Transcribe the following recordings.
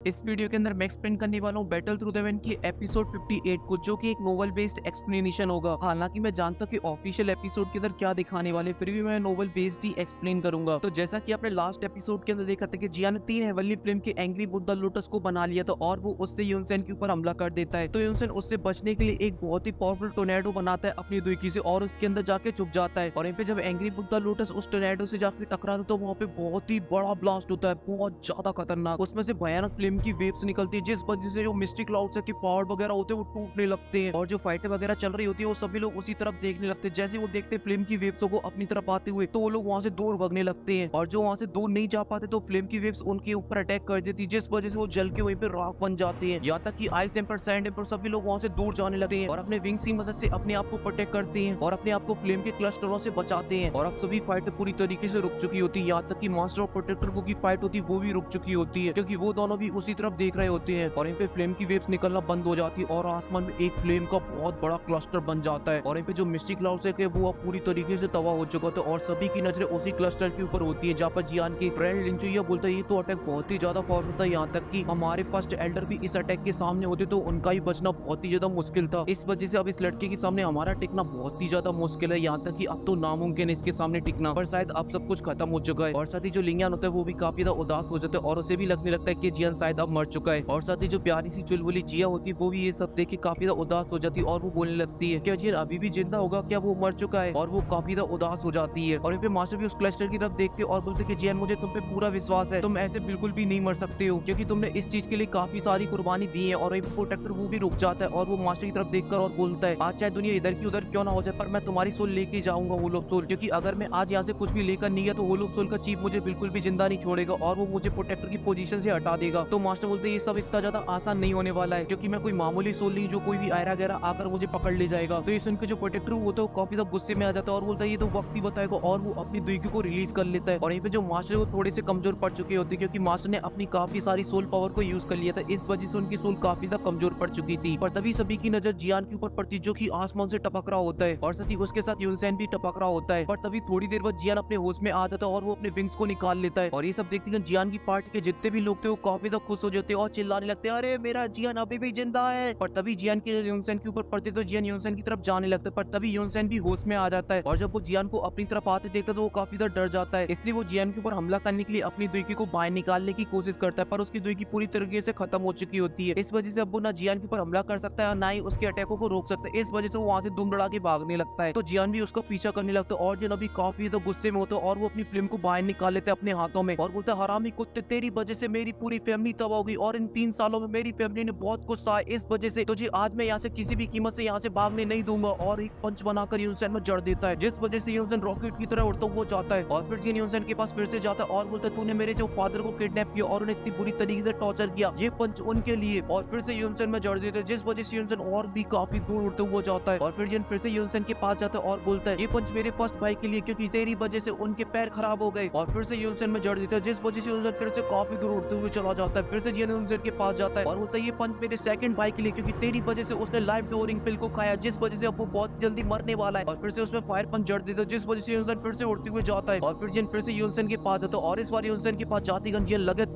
इस वीडियो के अंदर मैं एक्सप्लेन करने वाला हूँ बैटल थ्रू द वेन की एपिसोड 58 को, जो कि एक नोवेल बेस्ड एक्सप्लेनेशन होगा। हालांकि मैं जानता हूँ कि ऑफिशियल एपिसोड के अंदर क्या दिखाने वाले, फिर भी मैं नोवेल बेस्ड ही एक्सप्लेन करूंगा। तो जैसा कि आपने लास्ट एपिसोड के अंदर देखा था कि जिया ने 3 हेवनली फ्लेम के एंग्री बुद्धा लोटस को बना लिया था और वो उससे यूनसेन के ऊपर हमला कर देता है। तो यूनसेन उससे बचने के लिए एक बहुत ही पावरफुल टोर्नेडो बनाता है अपनी दुईकी से और उसके अंदर जाके छुप जाता है। और यहाँ पे जब एंग्री बुद्धा लोटस उस टोर्नेडो से जाके टकराता है तो वहाँ पे बहुत ही बड़ा ब्लास्ट होता है, बहुत ज्यादा खतरनाक। उसमें से भयानक फ्लेम की वेव्स निकलती है, जिस वजह से जो मिस्टिक क्लाउड्स के पहाड़ वगैरह होते हैं वो टूटने लगते हैं और जो फाइटें वगैरह चल रही होती है वो सभी लोग उसी तरफ देखने लगते हैं। जैसे वो देखते हैं फ्लेम की वेव्स को अपनी तरफ आते हुए तो वो लोग वहां से दूर भागने लगते हैं और जो वहां से दूर नहीं जा पाते तो फ्लेम की वेव्स उनके ऊपर अटैक कर देती है, जिस वजह से वो जल के वहीं पे राख बन जाते हैं। यहाँ तक कि आइस एम्पर, सैंड एम्पर सभी लोग वहां से दूर जाने लगते हैं और अपने विंग्स की मदद से अपने आप को प्रोटेक्ट करते हैं और अपने आप को फ्लेम के क्लस्टरों से बचाते हैं। और अब सभी फाइट पूरी तरीके से रुक चुकी होती है, यहाँ तक कि मास्टर और प्रोटेक्टर वो की फाइट होती है वो भी रुक चुकी होती है, क्योंकि वो दोनों भी उसी तरफ देख रहे होते हैं। और यहाँ पे फ्लेम की वेव्स निकलना बंद हो जाती है और आसमान में एक फ्लेम का बहुत बड़ा क्लस्टर बन जाता है। और यहाँ पे जो मिस्टिक क्लाउड्स है वो अब पूरी तरीके से तबाह हो चुका था और सभी की नजरें उसी क्लस्टर के ऊपर होती है, जहाँ पर जियान की फ्रेंड लिंचुया बोलता है ये तो अटैक बहुत ही ज्यादा पावरफुल था, यहाँ तक कि हमारे फर्स्ट एल्डर भी इस अटैक के सामने होते तो उनका ही बचना बहुत ही ज्यादा मुश्किल था। इस वजह से अब इस लड़के के सामने हमारा टिकना बहुत ही ज्यादा मुश्किल है, यहाँ तक कि अब तो नामुमकिन है इसके सामने टिकना। पर शायद अब सब कुछ खत्म हो चुका है। और साथ ही जो लिंगियान होता है वो भी काफी ज्यादा उदास हो जाता है और उसे भी लगने लगता है कि जियान शायद अब मर चुका है। और साथ ही जो प्यारी सी चुलबुली जिया होती है वो भी ये सब देख के काफी ज्यादा उदास हो जाती है और वो बोलने लगती है क्या जियान अभी भी जिंदा होगा, क्या वो मर चुका है? और वो काफी ज्यादा उदास हो जाती है। और यहाँ पे मास्टर भी उस क्लस्टर की तरफ देखते और बोलते कि जियान मुझे तुम पे पूरा विश्वास है, तुम ऐसे बिल्कुल भी नहीं मर सकते हो, क्योंकि तुमने इस चीज के लिए काफी सारी कुर्बानी दी है। और प्रोटेक्टर वो भी रुक जाता है और वो मास्टर की तरफ देखकर और बोलता है आज चाहे दुनिया इधर की उधर क्यों ना हो जाए पर मैं तुम्हारी सोल लेके जाऊंगा होलोप सोल, क्योंकि अगर मैं आज यहाँ से कुछ भी लेकर नहीं गया तो होलोप सोल का चीफ मुझे बिल्कुल भी जिंदा नहीं छोड़ेगा और वो मुझे प्रोटेक्टर की पोजीशन से हटा देगा। तो मास्टर बोलते ये सब इतना ज्यादा आसान नहीं होने वाला है, क्योंकि मैं कोई मामूली सोल नहीं जो कोई भी आयरा गहरा आकर मुझे पकड़ ले जाएगा। तो ये सुन के जो प्रोटेक्टर वो तो काफी ज्यादा गुस्से में आ जाता है और बोलता है ये तो वक्त ही बताएगा और वो अपनी दुईकी को रिलीज कर लेता है। और यहीं पे जो मास्टर है वो थोड़े से कमजोर पड़ चुके होते हैं, क्योंकि मास्टर ने अपनी काफी सारी सोल पावर को यूज कर लिया था, इस वजह से उनकी सोल काफी ज्यादा कमजोर पड़ चुकी थी। पर तभी सभी की नजर जियान के ऊपर पड़ती जो कि आसमान से टपक रहा होता है और साथ ही उसके साथ यूनसेन भी टपक रहा होता है। पर तभी थोड़ी देर बाद जियान अपने होश में आ जाता है और वो अपने विंग्स को निकाल लेता है। और ये सब देखते हैं जियान की पार्टी के जितने भी लोग थे वो काफी ज्यादा खुश हो जाते हैं और चिल्लाने लगते हैं अरे मेरा जियान अभी भी जिंदा है। पर तभी जियान के यूनसेन के ऊपर पड़ते तो जियान यूनसेन की तरफ जाने लगता है, पर तभी यूनसेन भी होश में आ जाता है और जब वो जियान को अपनी तरफ आते देखता है तो वो काफी ज्यादा डर जाता है। इसलिए वो जियान के ऊपर हमला करने के लिए अपनी दुईकी को बाहर निकालने की कोशिश करता है, पर उसकी दुईकी पूरी तरीके से खत्म हो चुकी होती है। इस वजह से अब वो ना जियान के ऊपर हमला कर सकता है और ना ही उसके अटैकों को रोक सकता है। इस वजह से वो वहां से दुम दड़ा के भागने लगता है। तो जियान भी उसका पीछा करने लगता है और जियान अभी काफी ज्यादा गुस्से में होता है और वो अपनी फिल्म को बाहर निकाल लेते हैं अपने हाथों में और बोलता है हरामी कुत्ते तेरी वजह से मेरी पूरी फैमिली तबाह हो गई और इन 3 सालों में मेरी फैमिली ने बहुत कुछ सहा, इस वजह से तुझे आज मैं यहाँ से किसी भी कीमत से यहाँ से भागने नहीं दूंगा। और एक पंच बनाकर यूनसेन में जड़ देता है, जिस वजह से यूनसेन रॉकेट की तरह उड़ता हुआ जाता है और फिर यूनसेन के पास फिर से जाता है और बोलता है तूने मेरे जो फादर को किडनैप किया और उन्हें इतनी बुरी तरीके से टॉर्चर किया, ये पंच उनके लिए। और फिर से यूनसेन में जड़ देता है, जिस वजह से यूनसेन और भी काफी दूर उड़ते हुआ जाता है। और फिर से यूनसेन के पास जाता है और बोलता है ये पंच मेरे फर्स्ट भाई के लिए, क्योंकि तेरी वजह से उनके पैर खराब हो गए। और फिर से यूनसेन में जड़ देता है, जिस वजह से यूनसेन फिर से काफी दूर उड़ते हुए चला जाता है। फिर से यूनसेन के पास जाता है और बोलता है ये पंच मेरे सेकंड भाई के लिए, क्योंकि तेरी वजह से उसने लाइफ डोरिंग पिल को खाया, जिस वजह से अब वो बहुत जल्दी मरने वाला है। और फिर से उसमें फायर पंच जड़ देता है, जिस वजह से यूनसेन फिर से उड़ते हुए जाता है। और फिर से यूनसेन के पास जाता है और इस बार यूनसेन के पास जाती गन जियान लगे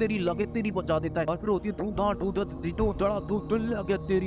तेरी बचा देता है। और फिर होती है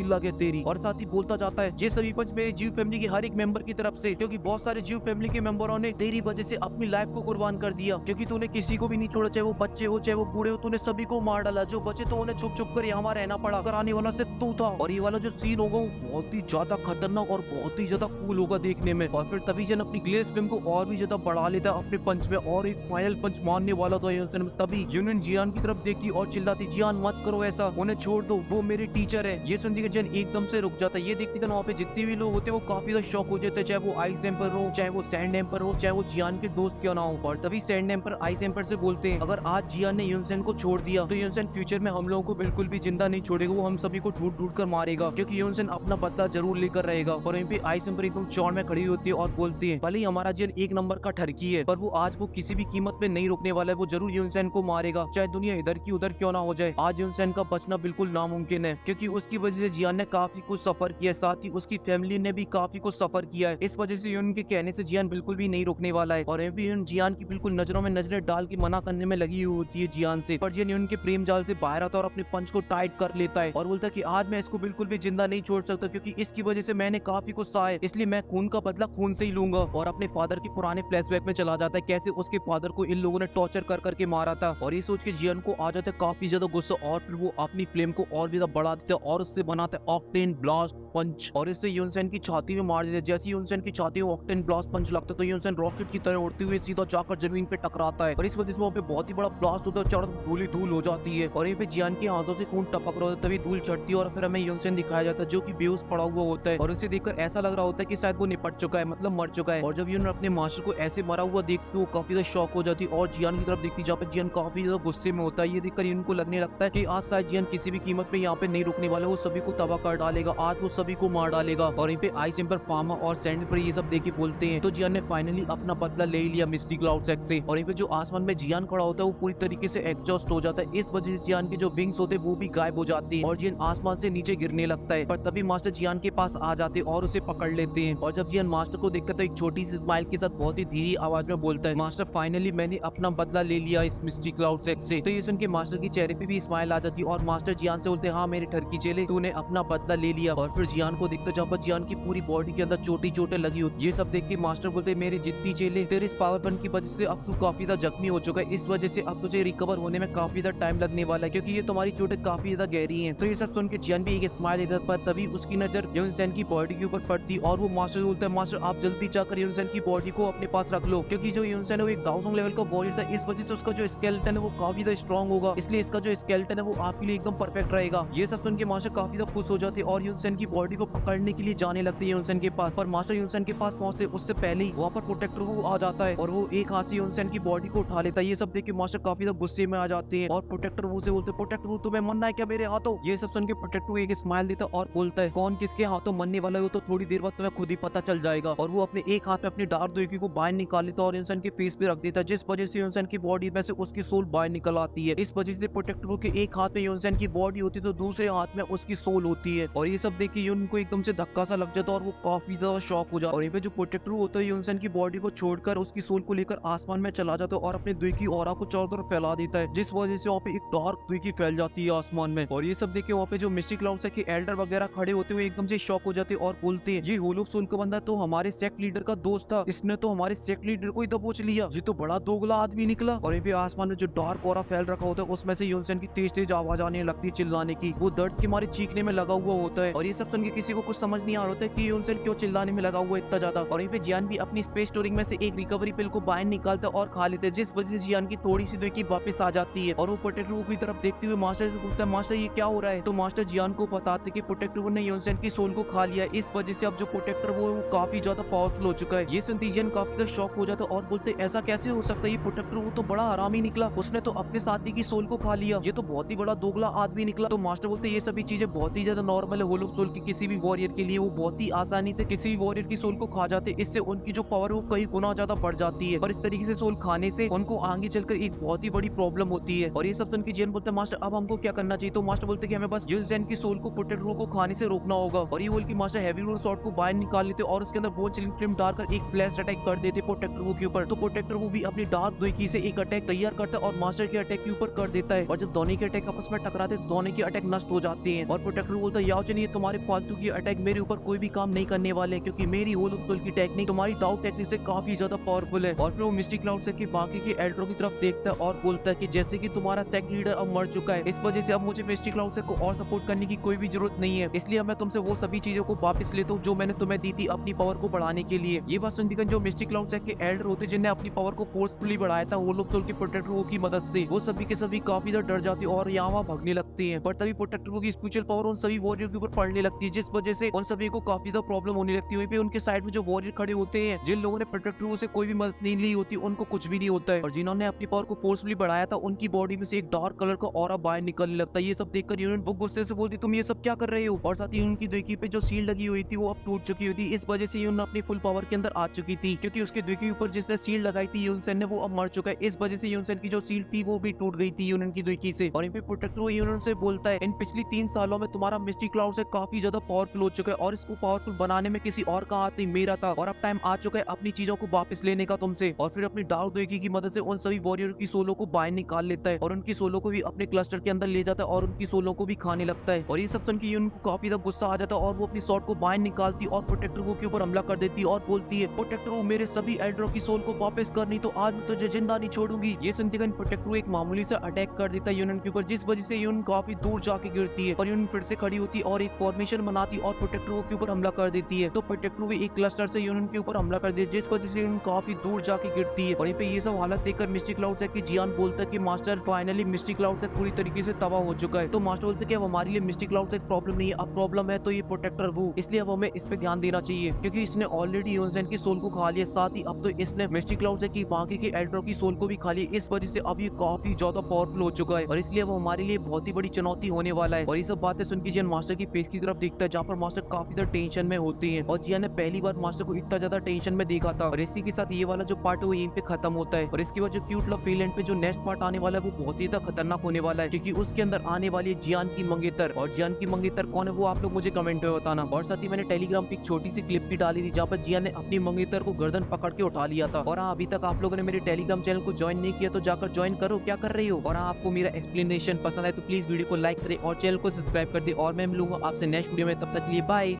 लगे तेरी। और साथ ही बोलता जाता है ये सभी पंच मेरे जीव फैमिली के हर एक मेंबर की तरफ से, क्योंकि बहुत सारे जीव फैमिली के मेंबरों ने तेरी वजह से अपनी लाइफ को कुर्बान कर दिया, क्योंकि तूने किसी को भी नहीं छोड़ा, चाहे वो बच्चे हो चाहे वो बूढ़े हो, तूने सभी को मार डाला। जो बचे तो उन्हें छुप छुप कर यहाँ रहना पड़ा, कराने वाला सिर्फ तू था। और ये वाला जो सीन होगा वो बहुत ही ज्यादा खतरनाक और बहुत ही ज्यादा कूल होगा देखने में। और फिर तभी जन अपनी ग्लेस फ्लेम को और भी ज्यादा बढ़ा लेता है अपने पंच में और एक फाइनल पंच मारने वाला था यूनसेन। तभी यूनियन जियान की तरफ देखती और चिल्लाती जियान मत करो ऐसा, उन्हें छोड़ दो, वो मेरे टीचर है। ये सुनती जियान एकदम से रुक जाता है। ये देखती वहाँ पे जितने भी लोग होते हैं वो काफी ज्यादा शॉक हो जाते हैं, चाहे वो आइस एम्पर हो चाहे वो सैंड एम्पर हो चाहे वो जियान के दोस्त क्यों ना हो। और तभी सैंड एम्पर आइस एम्पर से बोलते हैं अगर आज जियान ने यूनसेन को छोड़ दिया तो यूनसेन फ्यूचर में हम लोगों को बिल्कुल भी जिंदा नहीं छोड़ेगा, वो हम सभी को ढूंढ ढूंढ कर मारेगा, क्योंकि यूनसेन अपना बदला जरूर लेकर रहेगा। और वहीं पे आइस एम्पर एकदम चौड़ में खड़ी होती है और बोलती है भले ही हमारा जियान एक नंबर का ठरकी है, पर वो आज वो किसी भी कीमत पे नहीं रुकने वाला है, वो जरूर यूनसेन को मारेगा, चाहे दुनिया इधर की उधर क्यों ना हो जाए। आज यूनसेन का बचना बिल्कुल नामुमकिन है, क्योंकि उसकी वजह से जियान ने काफी कुछ सफर किया, साथ ही उसकी फैमिली ने भी काफी कुछ सफर किया है। इस वजह से यून के कहने से जियान बिल्कुल भी नहीं रुकने वाला है। और जियान की बिल्कुल नजरों में नजरें डाल के मना करने में लगी हुई होती है जियान से, पर जियान के प्रेम जाल से बाहर आता है और अपने पंच को टाइट कर लेता है और बोलता है कि आज मैं इसको बिल्कुल भी जिंदा नहीं छोड़ सकता, क्योंकि इसकी वजह से मैंने काफी कुछ सहा है, इसलिए मैं खून का बदला खून से ही लूंगा। और अपने फादर के पुराने फ्लैशबैक में चला जाता है, कैसे उसके फादर को इन लोगों ने टॉर्चर कर करके मारा था। और ये सोच के जियान को आ जाता है काफी ज्यादा गुस्सा और फिर वो अपनी फ्लेम को और भी ज्यादा बढ़ा देता है और उससे बनाता है ऑक्टेन ब्लास्ट पंच और इससे यूनसेन की छाती में मार देता है। जैसे यूनसेन की छाती में ऑक्टेन ब्लास्ट पंच लगता है तो यूनसेन रॉकेट की तरह उड़ते हुए सीधा जाकर जमीन पे टकराता है और इस वजह से वहाँ पे बहुत ही बड़ा ब्लास्ट होता है, चारों तरफ धूल ही धूल हो जाती है और यहाँ पे जियान के हाथों से खून टपक रहा होता है। तभी धूल चढ़ती है और फिर हमें यूनसेन दिखाया जाता है जो कि बेहोश पड़ा हुआ होता है और उसे देखकर ऐसा लग रहा होता है कि शायद वो निपट चुका है, मतलब मर चुका है। और जब यून अपने मास्टर को ऐसे मरा हुआ देखती तो वो काफी ज्यादा शॉक हो जाती है और जियान की तरफ देखती जहाँ पे जियान काफी ज्यादा गुस्से में होता है। ये देखकर यून को लगने लगता है कि आज शायद जियान किसी भी कीमत पे यहाँ पे नहीं रुकने वाला, वो सभी को तबाह कर डालेगा, आज वो सभी को मार डालेगा। और यहीं पे आइस एम्पर फार्मा और सैंडल पर ये सब देख के बोलते हैं तो जियान ने फाइनली अपना बदला ले लिया मिस्टी क्लाउड सेक्स से। और यहीं पे जो आसमान में जियान खड़ा होता है वो पूरी तरीके से एग्जॉस्ट हो जाता है, इस वजह से जियान के जो विंग्स होते हैं वो भी गायब हो जाती है और जियान आसमान से नीचे गिरने लगता है। पर तभी मास्टर जियान के पास आ जाते हैं और उसे पकड़ लेते हैं और जब जियान मास्टर को देखता है तो एक छोटी सी स्माइल के साथ बहुत ही धीरे आवाज में बोलता है, मास्टर फाइनली मैंने अपना बदला ले लिया इस मिस्टी क्लाउड सेक्स से। तो ये सुन के मास्टर की चेहरे पे भी स्माइल आ जाती है और मास्टर जियान से बोलते हैं, हाँ मेरे ठरकी चेले तूने अपना बदला ले लिया। और फिर जियान को देखते जहाँ पर जियान की पूरी बॉडी के अंदर छोटी चोटें लगी होती, ये सब देख के मास्टर बोलते हैं, मेरे जिद्दी चेले तेरे इस पावरपन की वजह से अब तू काफी ज्यादा जख्मी हो चुका है, इस वजह से अब तुझे रिकवर होने में काफी ज्यादा टाइम लगने वाला है क्योंकि ये तुम्हारी चोटें काफी ज्यादा गहरी हैं। तो ये सब सुन के जियान भी एक स्माइल देता है, तभी उसकी नजर यूनसेन की बॉडी के ऊपर पड़ती और वो मास्टर बोलता है, मास्टर आप जल्दी जाकर यूनसेन की बॉडी को अपने पास रख लो क्योंकि जो यूनसेन है वो एक डाउसोंग लेवल का वॉरियर था, इस वजह से उसका जो स्केलेटन है वो काफी ज्यादा स्ट्रॉन्ग होगा, इसलिए इसका जो स्केलेटन है वो आपके लिए एकदम परफेक्ट रहेगा। ये सब सुन के मास्टर काफी ज्यादा खुश हो जाते हैं और यूनसेन की बॉडी को पकड़ने के लिए जाने लगते हैं यूनसेन के पास। पर मास्टर यूनसेन के पास पहुंचते उससे पहले ही वहाँ पर प्रोटेक्टर वो आ जाता है और वो एक हाथ से यूनसेन की बॉडी को उठा लेता है। ये सब देख के मास्टर काफी ज्यादा गुस्से में आ जाते हैं और प्रोटेक्टर वो से बोलते हैं, प्रोटेक्टर वो तुम्हें मरना है क्या मेरे हाथों? ये सब सुन के प्रोटेक्टर एक स्माइल देता है और बोलता है, कौन किसके हाथों मरने वाला है वो तो थोड़ी देर बाद तुम्हें खुद ही पता चल जाएगा। और वो अपने एक हाथ में अपनी डार्क दोगी को बाहर निकाल लेता है और यूनसेन के फेस पे रख देता है, जिस वजह से यूनसेन की बॉडी में से उसकी सोल बाहर निकल आती है। इस वजह से प्रोटेक्टर के एक हाथ में यूनसेन की बॉडी होती है तो दूसरे हाथ में उसकी सोल होती है और ये सब देख के यून को एकदम से धक्का सा लग जाता है और वो काफी ज्यादा शॉक हो जाता है। और यहाँ पे जो प्रोटेक्टर होता है यूनसेन की बॉडी को छोड़कर उसकी सोल को लेकर आसमान में चला जाता है और अपने द्वी की ऑरा को चारों तरफ फैला देता है, जिस वजह से वहाँ पे एक डार्क द्वी की फैल जाती है आसमान में। और ये सब देख के वहाँ पे जो मिस्टी क्लाउड्स के एल्डर वगैरह खड़े होते हुए एकदम से शॉक हो जाते हैं और बोलते हैं, ये होलोप सोल का बंदा तो हमारे सेक्ट लीडर का दोस्त था, इसने तो हमारे सेक्ट लीडर को ही दबोच लिया, ये तो बड़ा दोगला आदमी निकला। और यहाँ पे आसमान में जो डार्क ऑरा फैल रखा होता है उसमें से यूनसेन की तेज तेज आवाज आने लगती है चिल्लाने की, वो दर्द के मारे चीखने में लगा हुआ होता है। और ये सब सुन के किसी को कुछ समझ नहीं आ रहा होता है कि यूनसेन क्यों चिल्लाने में लगा हुआ इतना ज्यादा। और यहाँ पे जियान भी अपनी स्पेस स्टोरिंग में से एक रिकवरी पिल को बाहर निकालता है और खा लेते हैं, जिस वजह से जियान की थोड़ी सी दुखी वापस आ जाती है। और वो प्रोटेक्टर की तरफ देखते हुए मास्टर से पूछता है, मास्टर ये क्या हो रहा है? तो मास्टर जियान को बताते कि प्रोटेक्टर ने यूनसेन की सोल को खा लिया, इस वजह से अब जो प्रोटेक्टर वो काफी ज्यादा पावरफुल हो चुका है। ये सुनते जियान काफी ज्यादा शॉक हो जाता है और बोलते ऐसा कैसे हो सकता है, ये प्रोटेक्टर वो तो बड़ा हरामी निकला, उसने तो अपने साथी की सोल को खा लिया, ये तो बहुत ही बड़ा दोगला आदमी निकला। तो मास्टर बोलते ये सभी चीजें बहुत ही ज्यादा नॉर्मल है होलोप सोल की किसी भी वॉरियर के लिए, वो बहुत ही आसानी से किसी भी वॉरियर की सोल को खा जाते, इससे उनकी जो पावर वो कई गुना ज्यादा बढ़ जाती है। और इस तरीके से सोल खाने से उनको आगे चलकर एक बहुत ही बड़ी प्रॉब्लम होती है। और ये सब सुन के जियान बोलता है, मास्टर अब हमको क्या करना चाहिए? तो मास्टर बोलते कि हमें बस यूनसेन की सोल को प्रोटेक्टर को खाने से रोकना होगा। और ये बोल के मास्टर हैवी रोल शॉट को बाहर निकाल लेते और उसके अंदर बोन चिलिंग फ्लेम डालकर एक फ्लैश अटैक कर देते प्रोटेक्टर के ऊपर। तो प्रोटेक्टर वो भी अपनी डार्क दोई से एक अटैक तैयार करता है और मास्टर के अटैक के ऊपर कर देता है। और जब दोनों के अटैक आपस में टकराते तो दोनों के अटैक नष्ट हो जाते हैं। और प्रोटेक्टर बोलता है, याओचन ये तुम्हारे फालतू की अटैक मेरे ऊपर कोई भी काम नहीं करने वाले क्योंकि मेरी होलोप सोल की टेक्निक तुम्हारी दाउ टेक्निक से काफी ज्यादा पावरफुल है। और फिर वो मिस्टी क्लाउड से कि बाकी के एल्डरों की तरफ देखता है और बोलता है कि जैसे कि तुम्हारा सेक्ट लीडर अब मर चुका है, इस वजह से अब मुझे मिस्टी क्लाउड से को और सपोर्ट करने की कोई भी जरूरत नहीं है, इसलिए मैं तुमसे वो सभी चीजों को वापस लेता हूँ जो मैंने तुम्हें दी थी अपनी पावर को बढ़ाने के लिए। ये बात सुनकर जो मिस्टी क्लाउड से के एल्डर होते जिन्हें अपनी पावर को फोर्सफुली बढ़ाया था होलोप सोल के प्रोटेक्टर की मदद से, वो सभी के सभी काफी ज्यादा डर जाते और यहाँ वहाँ भागने लगते हैं। पर तभी प्रोटेक्टर की स्पिरिचुअल पावर उन सभी वॉरियर के ऊपर पड़ने लगती है, जिस वजह से उन सभी को काफी ज्यादा प्रॉब्लम होने लगती है। वहीं पे उनके साइड में जो वॉरियर खड़े होते हैं, जिन लोगों ने प्रोटेक्टर से कोई भी मदद नहीं ली होती, उनको कुछ भी नहीं होता है। और जिन्होंने अपनी पावर को फोर्सफुली बढ़ाया था उनकी बॉडी में से एक डार्क कलर का ऑरा बाहर निकलने लगता है। ये सब देखकर यूनियन वो गुस्से से बोलती, तुम ये सब क्या कर रहे हो? और साथ ही उनकी दुखी पे जो सील लगी हुई थी वो अब टूट चुकी हुई थी, इस वजह से यूनियन अपनी फुल पावर के अंदर आ चुकी थी, क्योंकि उसके दुखी ऊपर जिसने सील लगाई थी यूनियन ने वो अब मर चुका है, इस वजह से यूनियन की जो सील थी वो भी टूट गई थी यूनियन की दुखी से। और यहाँ पे प्रोटेक्टर यूनियन से बोलता है, इन पिछली 3 सालों में तुम्हारा मिस्टी क्लाउड से काफी ज्यादा पावरफुल हो चुका है और इसको पावरफुल बनाने में किसी और का हाथ नहीं, मेरा था। और अब टाइम आ चुका है अपनी चीजों को वापस लेने का तुमसे। और फिर अपनी डार्क दोगी की मदद से उन सभी वॉरियर की सोलो को बाहर निकाल लेता है और उनकी सोलो को भी अपने क्लस्टर के अंदर ले जाता है और उनकी सोलों को भी खाने लगता है। और ये सब सुन के यून को काफी ज्यादा गुस्सा आ जाता है और वो अपनी स्वॉर्ड को बाहर निकालती और प्रोटेक्टर वो के ऊपर हमला कर देती है और बोलती है, प्रोटेक्टर वो मेरे सभी एल्डरों की सोल को वापस करनी तो आज मैं तुझे जिंदा नहीं छोड़ूंगी। ये सुनते ही प्रोटेक्टर एक मामूली सा अटैक कर देता है यूनियन के ऊपर, जिस वजह से यूनियन काफी दूर जाके गिरती है। और यूनियन फिर से खड़ी होती है और एक फॉर्मेशन बनाती और प्रोटेक्टर के ऊपर हमला कर देती है। तो प्रोटेक्टर भी एक क्लस्टर से यूनियन के ऊपर हमला कर देती है, जिस वजह से यूनियन काफी दूर जाके गिरती है। और यहाँ पे ये सब हालत देखकर मिस्टिक क्लाउड से जियान बोलता है कि मास्टर फाइनली मिस्टिक क्लाउड से पूरी तरीके से तबाह हो चुका है। तो मास्टर बोलते हैं कि अब हमारे लिए मिस्टिक क्लाउड से प्रॉब्लम नहीं है, अब प्रॉब्लम है तो ये प्रोटेक्टर वो, इसलिए अब हमें इस पे ध्यान देना चाहिए क्योंकि इसने ऑलरेडी यूनियन की सोल को खा लिया, साथ ही अब तो इसने मिस्टिक क्लाउड से की बाकी के एल्डरों की सोल को भी खा लिया। इस वजह से अब ये काफी ज्यादा पावरफुल हो चुका है और इसलिए अब हमारे लिए बहुत ही बड़ी चुनौती होने वाला है। और ये सब बातें सुन के जियान मास्टर की फेस की तरफ देखता है जहाँ पर मास्टर काफी ज्यादा टेंशन में होती है। और जियान ने पहली बार मास्टर को इतना ज्यादा टेंशन में देखा था। और इसी के साथ ये वाला जो पार्ट है वो यहीं पे खत्म होता है। और इसके बाद जो क्यूट लव फील एंड पे जो नेक्स्ट पार्ट आने वाला है वो बहुत ही ज्यादा खतरनाक होने वाला है क्योंकि उसके अंदर आने वाली है जियान की मंगेतर। और जियान की मंगेतर कौन है वो आप लोग मुझे कमेंट में बताना। और साथ ही मैंने टेलीग्राम पे एक छोटी सी क्लिप भी डाली थी जहाँ पर जियान ने अपनी मंगेतर को गर्दन पकड़ के उठा लिया था। और हाँ, अभी तक आप लोगों ने मेरे टेलीग्राम चैनल को ज्वाइन नहीं किया तो जाकर ज्वाइन करो, क्या कर रही हो। और हाँ, आपको मेरा एक्सप्लेनेशन पसंद आए तो प्लीज वीडियो को लाइक करें और चैनल को सब्सक्राइब कर दे। और मैं मिलूंगा आपसे नेक्स्ट वीडियो में, तब तक के लिए बाय।